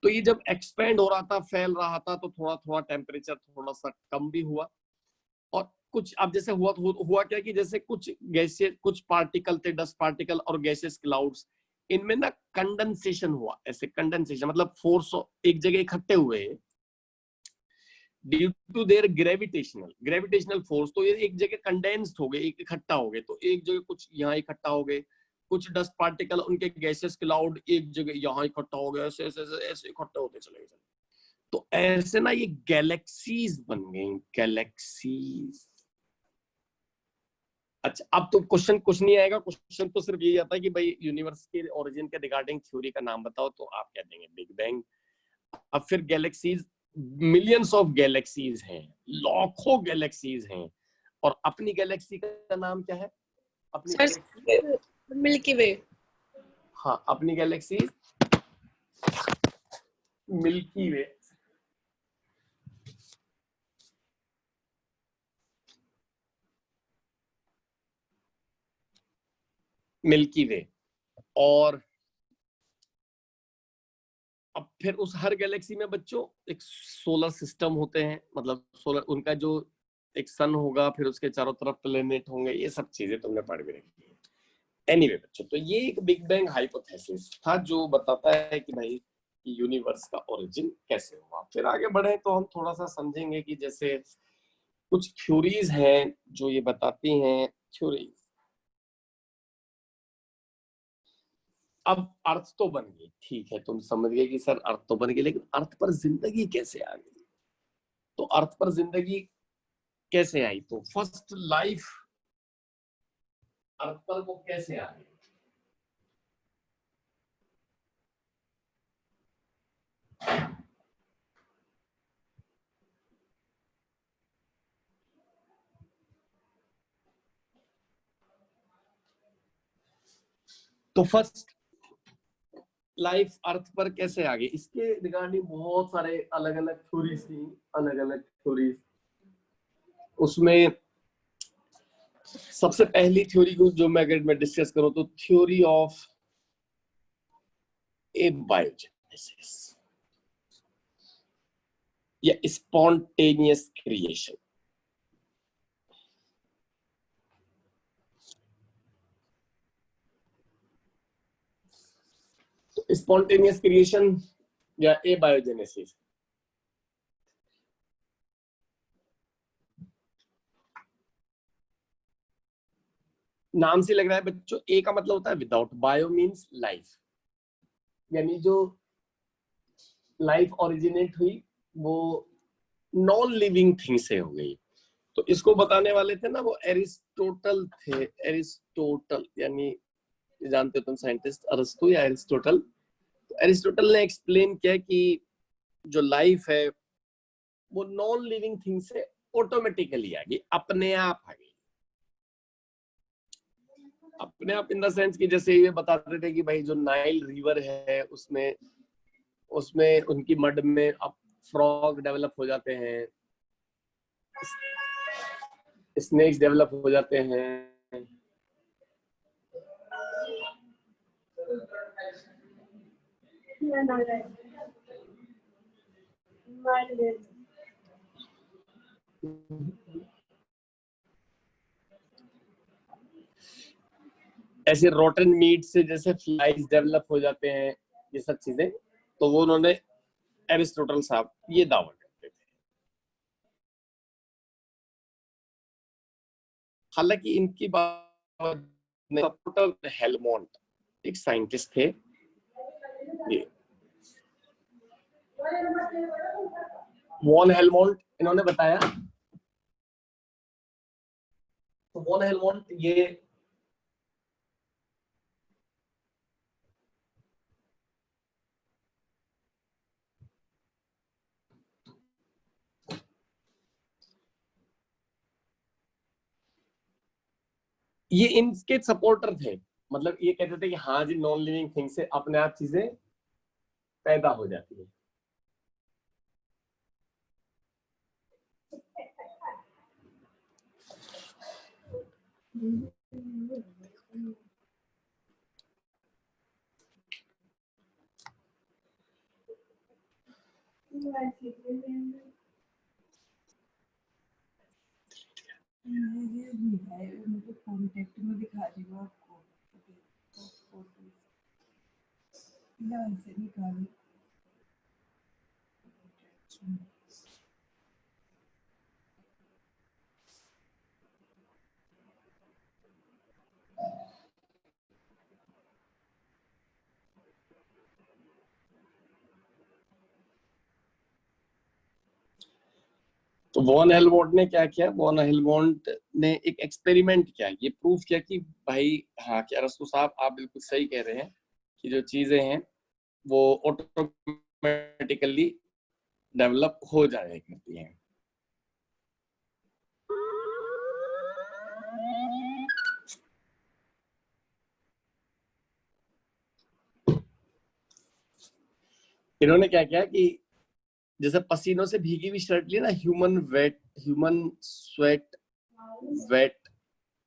तो ये जब एक्सपेंड हो रहा था, फैल रहा था, तो थोड़ा थोड़ा टेम्परेचर थोड़ा सा कम भी हुआ। और कुछ अब जैसे हुआ क्या कि जैसे कुछ गैसेस, कुछ पार्टिकल थे, डस्ट पार्टिकल और गैसेस क्लाउड्स, इनमें ना कंडेंसेशन हुआ। ऐसे कंडेंसेशन मतलब फोर्स एक जगह इकट्ठे हुए due to their gravitational force. तो ये एक जगह कंडेंस्ड हो गए, एक इकट्ठा हो गए। तो एक जगह कुछ यहाँ इकट्ठा हो गए, कुछ डस्ट पार्टिकल उनके गैसेस क्लाउड एक जगह यहाँ इकट्ठा हो गया, ऐसे ऐसे ऐसे इकट्ठे होते चले गए। तो ऐसे ना ये गैलेक्सीज बन गई, गैलेक्सीज। अच्छा, अब तो क्वेश्चन कुछ नहीं आएगा, क्वेश्चन तो सिर्फ यही आता है कि भाई यूनिवर्स के ओरिजिन के रिगार्डिंग थ्योरी का नाम बताओ, तो आप क्या देंगे? Big bang. अब फिर गैलेक्सीज, मिलियंस ऑफ गैलेक्सीज हैं, लाखों गैलेक्सीज हैं, और अपनी गैलेक्सी का नाम क्या है? अपनी सर मिल्की वे। हाँ, अपनी गैलेक्सी मिल्की वे। मिल्की वे। और अब फिर उस हर गैलेक्सी में बच्चों एक सोलर सिस्टम होते हैं, मतलब सोलर, उनका जो एक सन होगा, फिर उसके चारों तरफ प्लेनेट होंगे, ये सब चीजें तुमने पढ़ भी रखी है। एनीवे बच्चों, तो ये एक बिग बैंग हाइपोथेसिस था जो बताता है कि भाई यूनिवर्स का ओरिजिन कैसे हुआ। फिर आगे बढ़े तो हम थोड़ा सा समझेंगे कि जैसे कुछ थ्योरीज हैं जो ये बताती हैं। थ्योरीज, अब अर्थ तो बन गई, ठीक है, तुम समझ गए कि सर अर्थ तो बन गई, लेकिन अर्थ पर जिंदगी कैसे आ गई? तो अर्थ पर जिंदगी कैसे आई? तो फर्स्ट लाइफ अर्थ पर वो कैसे आ गई? तो फर्स्ट लाइफ अर्थ पर कैसे आ गई, इसके रिगार्डिंग बहुत सारे अलग अलग थ्योरीज थी, अलग अलग थ्योरीज। उसमें सबसे पहली थ्योरी को जो मैं अगर मैं डिस्कस करूं तो थ्योरी ऑफ एबायोजेनेसिस या स्पॉन्टेनियस क्रिएशन। स्पॉन्टेनियस क्रिएशन या एबायोजेनेसिस, नाम से लग रहा है बच्चों, ए का मतलब होता है विदाउट, बायो मीन्स लाइफ, यानी जो लाइफ ओरिजिनेट हुई वो नॉन लिविंग थिंग से हो गई। तो इसको बताने वाले थे ना वो एरिस्टोटल थे। एरिस्टोटल यानी जानते हो तुम साइंटिस्ट अरस्तु या एरिस्टोटल। तो एरिस्टोटल ने एक्सप्लेन किया कि जो लाइफ है वो नॉन लिविंग थिंग से ऑटोमेटिकली आ गई, अपने आप आ गई। अपने आप इन द सेंस कि जैसे ये बताते थे कि भाई जो नाइल रिवर है उसमें उनकी मड में अब फ्रॉग डेवलप हो जाते हैं, स्नेक्स डेवलप हो जाते हैं। ऐसे रोटन मीट से जैसे फ्लाइज डेवलप हो जाते हैं, ये सब चीजें। तो वो उन्होंने एरिस्टोटल साहब ये दावा करते थे। हालांकि इनकी बात हेलमोंट एक साइंटिस्ट थे, ये वॉन हेलमोंट, इन्होंने बताया। तो वॉन हेलमोंट ये इनके सपोर्टर थे, मतलब ये कहते थे कि हाँ जी नॉन लिविंग थिंग से अपने आप चीजें पैदा हो जाती है। कॉन्टेक्ट में दिखा दूंगा आपको, यहाँ से निकालो। तो वॉन हेलमोंट ने क्या किया, वॉन हेलमोंट ने एक एक्सपेरिमेंट किया, ये प्रूव किया कि भाई हाँ कि अरस्तु साहब आप बिल्कुल सही कह रहे हैं कि जो चीजें हैं वो ऑटोमेटिकली डेवलप हो जाया करती हैं। इन्होंने क्या किया कि जैसे पसीनों से भीगी हुई शर्ट ली ना, ह्यूमन स्वेट वेट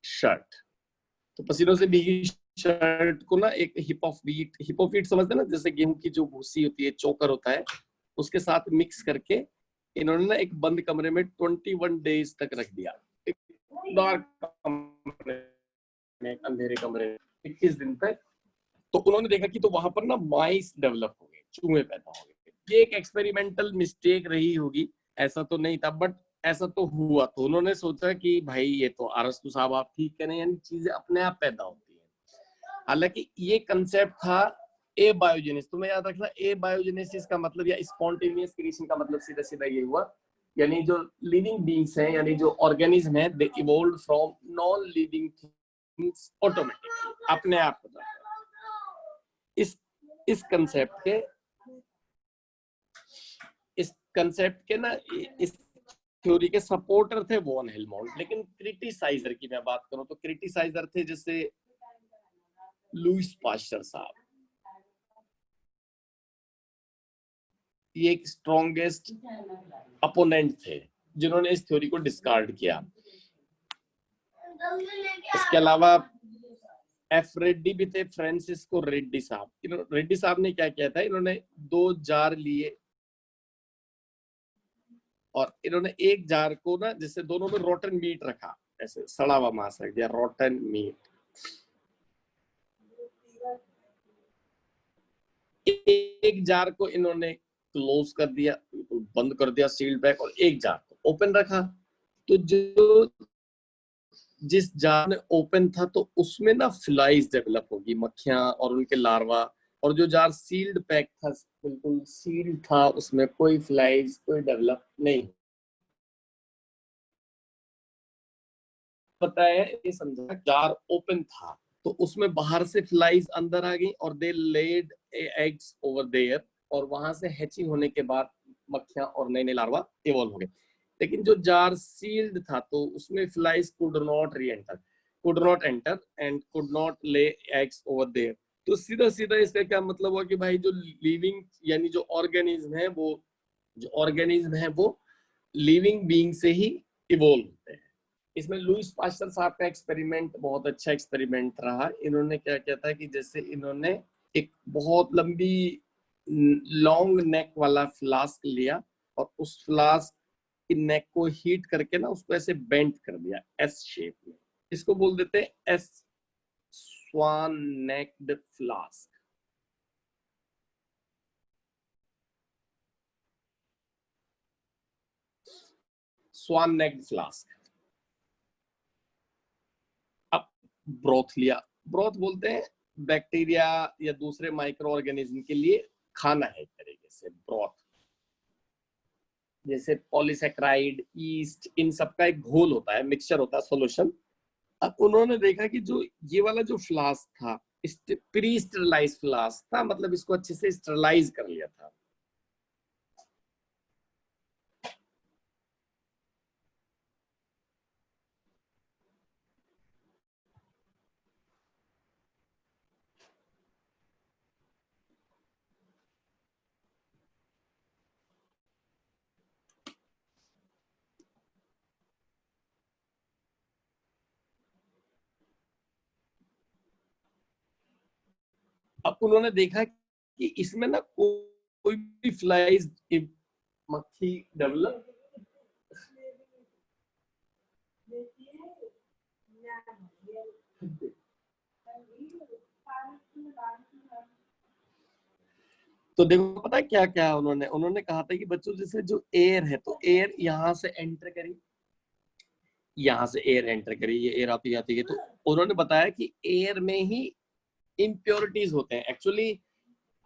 शर्ट, तो पसीनों से भीगी शर्ट को ना एक हिपोफीट समझते हैं ना, जैसे गेहूं की जो भूसी होती है, चोकर होता है, उसके साथ मिक्स करके इन्होंने ना एक बंद कमरे में 21 डेज तक रख दिया, एक डार्क कमरे में, अंधेरे कमरे में 21 दिन तक। तो उन्होंने देखा कि तो वहां पर ना माइस डेवलप हो गए, चूहे पैदा हो गए। ये एक एक्सपेरिमेंटल मिस्टेक रही होगी, ऐसा तो नहीं था, बट ऐसा तो हुआ। तो उन्होंने सोचा कि भाई ये तो अरस्तु साहब आप ठीक कह रहे हैं, यानी चीजें अपने आप पैदा होती हैं। हालांकि ये कंसेप्ट था ए बायोजेनेसिस, तुम्हें याद रखना, ए बायोजेनेसिस का मतलब या स्पॉन्टेनियस क्रिएशन का मतलब सीधा सीधा ये हुआ, यानी जो लिविंग बींग्स हैं, यानी जो ऑर्गेनिज्म है, they evolve from non living things automatically, अपने आप हो जाता है। इस कंसेप्ट के ना, इस थ्योरी के सपोर्टर थे वॉन हेलमोंट, लेकिन क्रिटिसाइजर की मैं बात करूं तो क्रिटिसाइजर थे जैसे लुईस पास्चर साहब, ये एक स्ट्रॉन्गेस्ट अपोनेंट थे जिन्होंने इस थ्योरी को डिस्कार्ड किया। इसके अलावा एफ रेड्डी भी थे, फ्रांसिस्को रेड्डी साहब। रेड्डी साहब ने क्या किया था, इन्होंने 2 जार लिए और इन्होंने एक जार को ना, जैसे दोनों में रोटन मीट रखा, ऐसे सड़ा हुआ मांस रख दिया, रोटन मीट। एक जार को इन्होंने क्लोज कर दिया, बंद कर दिया, सील्ड पैक, और एक जार को ओपन रखा। तो जो जिस जार में ओपन था तो उसमें ना फ्लाइज डेवलप होगी, मक्खियां और उनके लार्वा, और जो जार सील्ड पैक था, बिल्कुल सील्ड था, उसमें कोई फ्लाइज कोई डेवलप नहीं। पता है, ये समझा जार ओपन था तो उसमें बाहर से फ्लाइज अंदर आ गई और दे लेड एग्स ओवर देयर, और वहां से हैचिंग होने के बाद मक्खियां और नए नए लार्वा इवॉल्व हो गए। लेकिन जो जार सील्ड था तो उसमें flies could not enter and could not lay eggs over there. तो सीधा सीधा इसका क्या मतलब हुआ कि भाई जो लिविंग यानी जो ऑर्गेनिज्म है वो लिविंग बीइंग से ही इवॉल्व होते हैं। इसमें लुईस पास्चर साहब का एक्सपेरिमेंट बहुत अच्छा एक्सपेरिमेंट रहा। इन्होंने क्या किया था कि जैसे इन्होंने एक बहुत लंबी लॉन्ग नेक वाला फ्लास्क लिया और उस फ्लास्क की नेक को हीट करके ना उसको ऐसे बेंट कर दिया एस शेप में। इसको बोल देते हैं एस स्वान नेक्ड फ्लास्क। स्वान नेक्ड फ्लास्क। अब ब्रोथ लिया, ब्रोथ बोलते हैं बैक्टीरिया या दूसरे माइक्रो ऑर्गेनिज्म के लिए खाना है, एक तरीके से ब्रोथ, जैसे पॉलीसेक्राइड, ईस्ट, इन सब का एक घोल होता है, मिक्सचर होता है, सॉल्यूशन। अब उन्होंने देखा कि जो ये वाला जो फ्लास्क था, प्री स्टरलाइज फ्लास्क था, मतलब इसको अच्छे से स्टरलाइज कर लिया था। अब उन्होंने देखा कि इसमें ना कोई भी फ्लाइज मक्खी डेवलप तो देखो पता है क्या क्या उन्होंने कहा था कि बच्चों जैसे जो एयर है तो एयर यहाँ से एंटर करी, यहाँ से एयर एंटर करी, ये एयर आती जाती है, तो उन्होंने बताया कि एयर में ही इम्प्योरिटीज होते हैं। एक्चुअली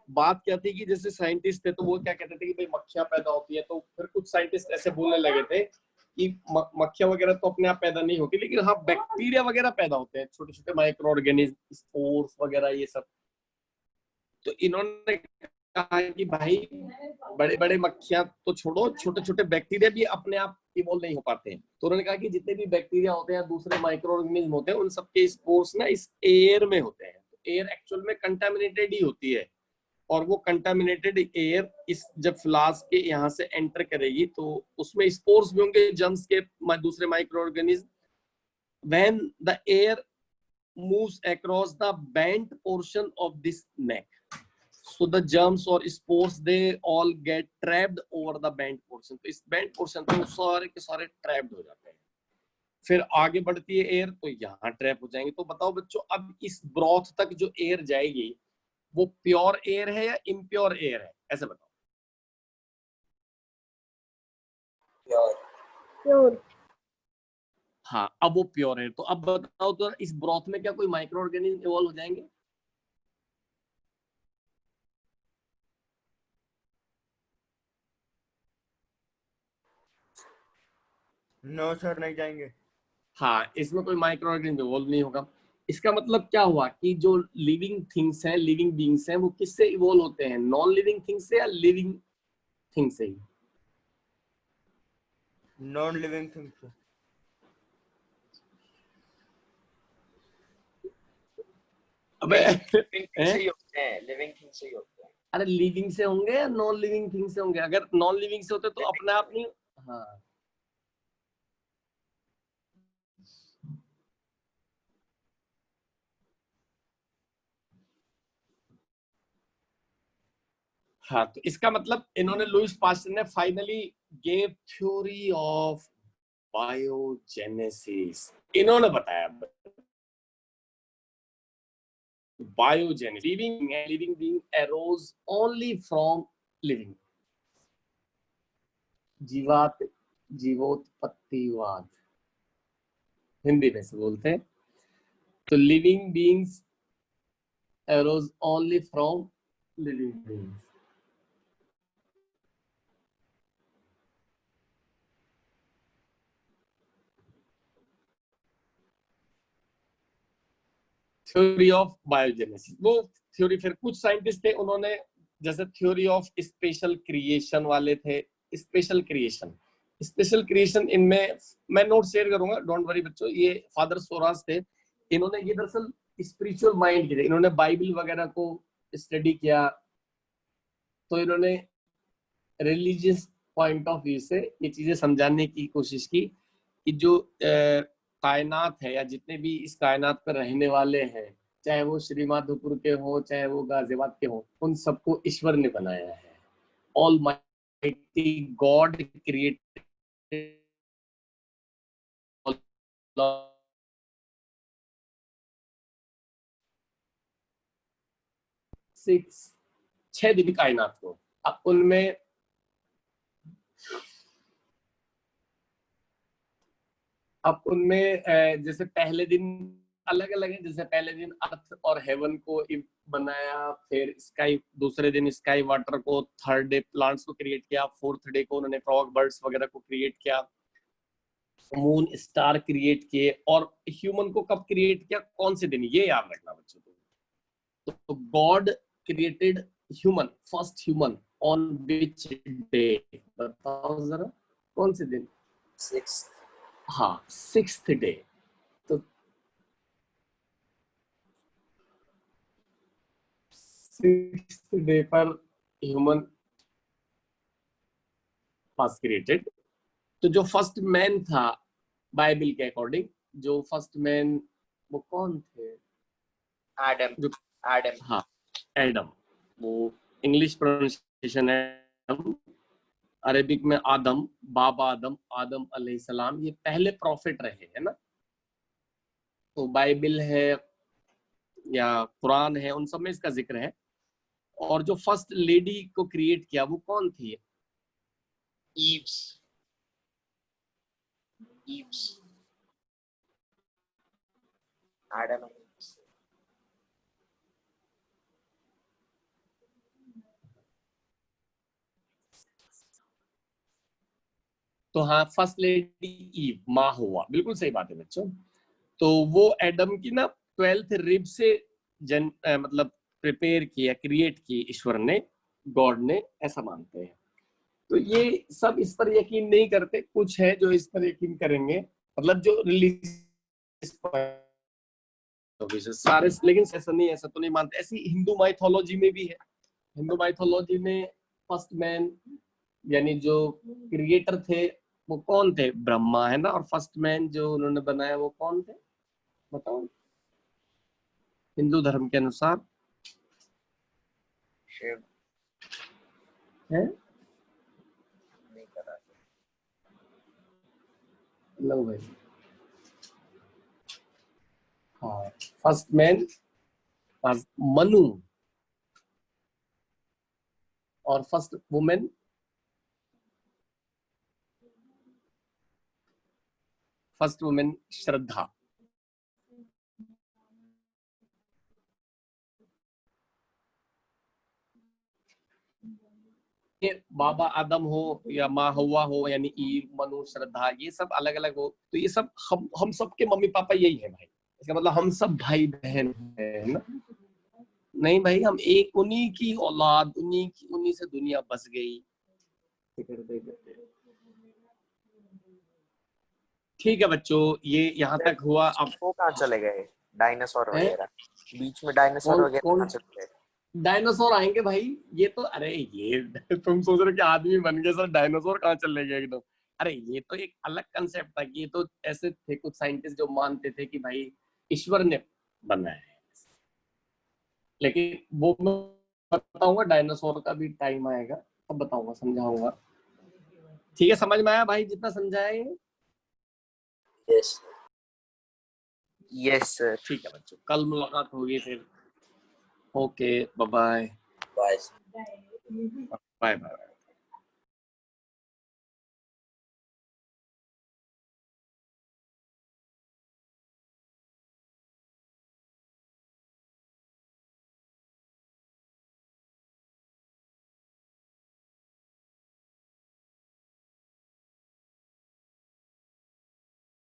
बात क्या थी कि जैसे साइंटिस्ट थे तो वो क्या कहते थे कि भाई मक्खियां पैदा होती है, तो फिर कुछ साइंटिस्ट ऐसे बोलने लगे थे कि मक्खियां वगैरह तो अपने आप पैदा नहीं होती, लेकिन हाँ बैक्टीरिया वगैरह पैदा होते हैं, छोटे छोटे माइक्रो ऑर्गेनिज्म, स्पोर्स वगैरह ये सब। तो इन्होंने कहा कि भाई बड़े बड़े मक्खियां तो छोड़ो, छोटे छोटे बैक्टीरिया भी अपने आप इवॉल्व नहीं हो पाते हैं। तो उन्होंने कहा कि जितने भी बैक्टीरिया होते हैं, दूसरे माइक्रो ऑर्गेनिज्म होते हैं, उन सबके स्पोर्स ना इस एयर में होते हैं। तो एयर एक्चुअल में कंटामिनेटेड ही होती है, और वो कंटामिनेटेड एयर इस जब फ्लास्क के यहाँ से एंटर करेगी तो उसमें स्पोर्स भी होंगे, जर्म्स के, दूसरे micro organism. When the air moves across the bent portion of this neck, so the germs or spores they all get trapped over the bent portion। तो इस bent portion पे सारे के सारे trapped हो जाते हैं। फिर आगे बढ़ती है एयर तो यहाँ ट्रैप हो जाएंगे। तो बताओ बच्चों, अब इस ब्रॉथ तक जो एयर जाएगी वो प्योर एयर है या इम्प्योर एयर है, ऐसे बताओ। प्योर। हाँ, अब वो प्योर है। तो अब बताओ तो इस ब्रॉथ में क्या कोई माइक्रो ऑर्गेनिज्म इवॉल्व हो जाएंगे? नो सर, नहीं जाएंगे। हाँ, इसमें कोई माइक्रो ऑर्गेनिज्म इवॉल्व नहीं होगा। इसका मतलब क्या हुआ कि जो लिविंग थिंग्स हैं, लिविंग बीइंग्स हैं, वो किससे इवॉल्व होते हैं, नॉन लिविंग थिंग्स से या लिविंग थिंग्स से ही? Non living things. अबे लिविंग थिंग से ही होते हैं, लिविंग थिंग से ही होते हैं। अरे लिविंग से होंगे या नॉन लिविंग थिंग से होंगे? अगर नॉन लिविंग से होते तो अपने आप नहीं। हाँ, हाँ, तो इसका मतलब इन्होंने, लुईस पास्चर ने finally gave theory of biogenesis. इन्होंने बताया biogenesis, living being arose only from living, जीवोत्पत्तिवाद हिंदी में से बोलते हैं। तो living beings arose only from living beings. Theory of biogenesis, वो थ्योरी फिर कुछ साइंटिस्ट थे, उन्होंने जैसे थ्योरी ऑफ स्पेशल क्रिएशन वाले थे। स्पेशल क्रिएशन इनमें मैं नोट शेयर करूंगा, डोंट वरी बच्चों। ये फादर सोरास थे, इन्होंने ये दरअसल स्पिरिचुअल माइंड के थे, इन्होंने बाइबल वगैरह को स्टडी किया, तो इन्होंने रिलीजियस पॉइंट ऑफ व्यू से ये चीजें समझाने की कोशिश की कि जो कायनात है या जितने भी इस कायनात पर रहने वाले हैं, चाहे वो श्रीमाधोपुर के हो, चाहे वो गाजियाबाद के हो, उन सबको ईश्वर ने बनाया है। ऑलमाइटी गॉड क्रिएटेड 6 दिन कायनात को। अब उनमें जैसे पहले दिन अलग अलग है, जैसे पहले दिन अर्थ और हेवन को बनाया, फिर स्काई, दूसरे दिन स्काई वाटर को, थर्ड डे प्लांट्स को क्रिएट किया, फोर्थ डे को उन्होंने फ्रॉग बर्ड्स वगैरह को क्रिएट किया, मून स्टार क्रिएट किए, और ह्यूमन को कब क्रिएट किया, कौन से दिन, ये याद रखना बच्चों। तो God created human, first human on which day, बताओ जरा कौन से दिन? 6th। हाँ, 6th डे। तो 6th डे पर ह्यूमन फर्स्ट क्रिएटेड। तो जो फर्स्ट मैन था बाइबल के अकॉर्डिंग, जो फर्स्ट मैन वो कौन थे? एडम। हाँ, एडम, वो इंग्लिश प्रोनाउंसिएशन है एडम, अरेबिक में आदम, बाबा आदम, आदम अलैहिस्सलाम, ये पहले प्रॉफिट रहे, है ना। तो बाइबल है या कुरान है, उन सब में इसका जिक्र है। और जो फर्स्ट लेडी को क्रिएट किया वो कौन थी? ईव्स। ईव्स। एडम। तो हाँ, फर्स्ट लेडी ईव, माँ हुआ, बिल्कुल सही बात है बच्चों। तो वो एडम की ना 12th रिब से मतलब प्रिपेयर किया, क्रिएट की ईश्वर ने, गॉड ने, ऐसा मानते हैं। तो ये सब इस पर यकीन नहीं करते, कुछ है जो इस पर यकीन करेंगे, मतलब जो रिलीजियस सारे, लेकिन ऐसा नहीं, ऐसा तो नहीं मानते। ऐसी हिंदू माइथोलॉजी में भी है। हिंदू माइथोलॉजी में फर्स्ट मैन यानी जो क्रिएटर थे वो कौन थे? ब्रह्मा, है ना। और फर्स्ट मैन जो उन्होंने बनाया वो कौन थे, बताओ हिंदू धर्म के अनुसार? शिव। है नहीं पता। लो भाई, हाँ, फर्स्ट मैन मनु, और फर्स्ट वुमेन श्रद्धा। ये बाबा आदम हो या माँ हवा हो, यानी ईव, मनु, श्रद्धा, ये सब अलग अलग हो, तो ये सब हम सब के मम्मी पापा यही है भाई। इसका मतलब हम सब भाई बहन है ना। नहीं भाई, हम एक उन्हीं की औलाद, उन्हीं से दुनिया बस गई। ठीक है बच्चों, ये यहाँ तक हुआ। अब वो कहाँ चले गए? डायनासोर है? वगैरह बीच में, डायनासोर वगैरह कौन कहाँ चले गए? डायनासोर आएंगे भाई। ये तो, अरे ये तुम सोच रहे हो कि आदमी बन गए सर, डायनासोर कहाँ चले गए एकदम? अरे ये तो एक अलग कंसेप्ट था कि ये तो ऐसे थे कुछ साइंटिस्ट जो मानते थे कि भाई ईश्वर ने बनाया है। लेकिन वो मैं बताऊंगा, डायनासोर का भी टाइम आएगा तब बताऊंगा, समझाऊंगा। ठीक है, समझ में आया भाई जितना समझाए? यस। Yes sir. ठीक है बच्चों, कल मुलाकात होगी फिर। Okay, bye bye. Bye. Bye bye.